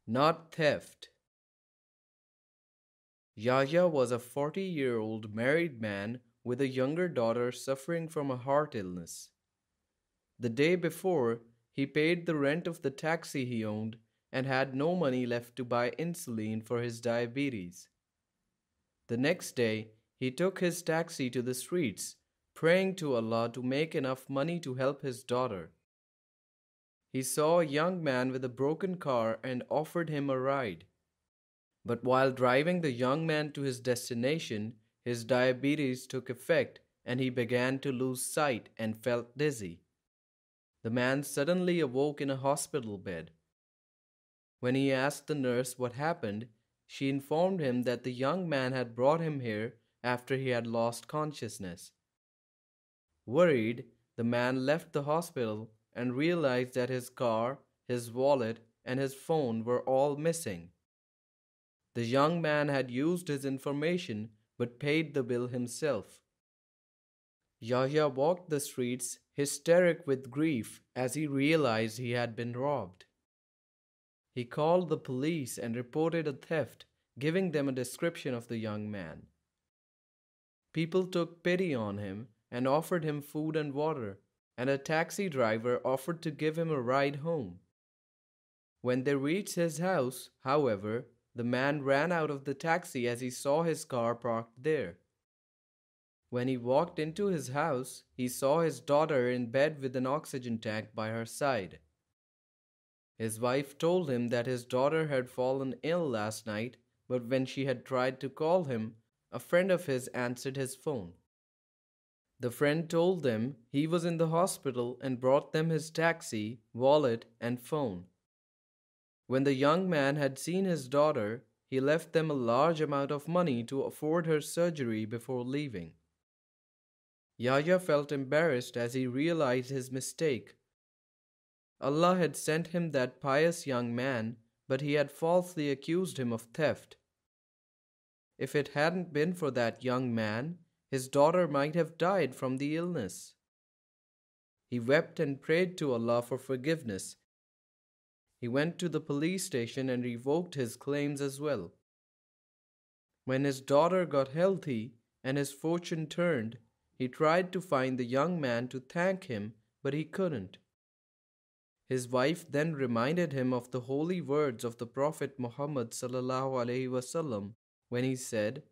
not theft. Yahya was a 40-year-old married man with a younger daughter suffering from a heart illness. The day before, he paid the rent of the taxi he owned and had no money left to buy insulin for his diabetes. The next day, he took his taxi to the streets, praying to Allah to make enough money to help his daughter. He saw a young man with a broken car and offered him a ride. But while driving the young man to his destination, his diabetes took effect and he began to lose sight and felt dizzy. The man suddenly awoke in a hospital bed. When he asked the nurse what happened, she informed him that the young man had brought him here after he had lost consciousness. Worried, the man left the hospital and realized that his car, his wallet, and his phone were all missing. The young man had used his information but paid the bill himself. Yahya walked the streets, hysteric with grief as he realized he had been robbed. He called the police and reported a theft, giving them a description of the young man. People took pity on him and offered him food and water, and a taxi driver offered to give him a ride home. When they reached his house, however, the man ran out of the taxi as he saw his car parked there. When he walked into his house, he saw his daughter in bed with an oxygen tank by her side. His wife told him that his daughter had fallen ill last night, but when she had tried to call him, a friend of his answered his phone. The friend told them he was in the hospital and brought them his taxi, wallet, and phone. When the young man had seen his daughter, he left them a large amount of money to afford her surgery before leaving. Yahya felt embarrassed as he realized his mistake. Allah had sent him that pious young man, but he had falsely accused him of theft. If it hadn't been for that young man, his daughter might have died from the illness. He wept and prayed to Allah for forgiveness. He went to the police station and revoked his claims as well. When his daughter got healthy and his fortune turned, he tried to find the young man to thank him, but he couldn't. His wife then reminded him of the holy words of the Prophet Muhammad ﷺ when he said,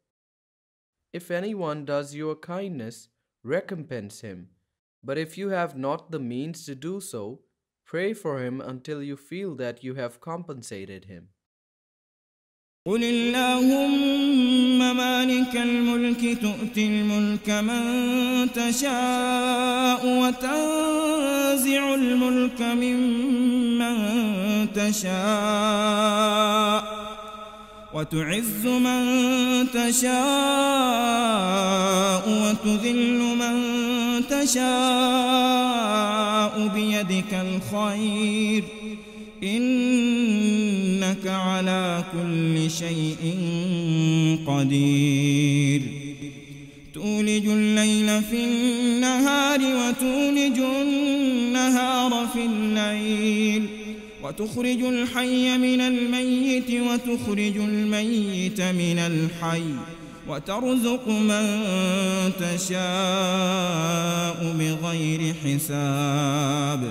"If anyone does you a kindness, recompense him, but if you have not the means to do so, pray for him until you feel that you have compensated him." قل اللهم مالك الملك تؤتي الملك من تشاء وتنزع الملك ممن تشاء وتعز من تشاء وتذل من تشاء بيدك الخير إنك على كل شيء قدير تولج الليل في النهار وتولج النهار في الليل وتخرج الحي من الميت وتخرج الميت من الحي وترزق من تشاء بغير حساب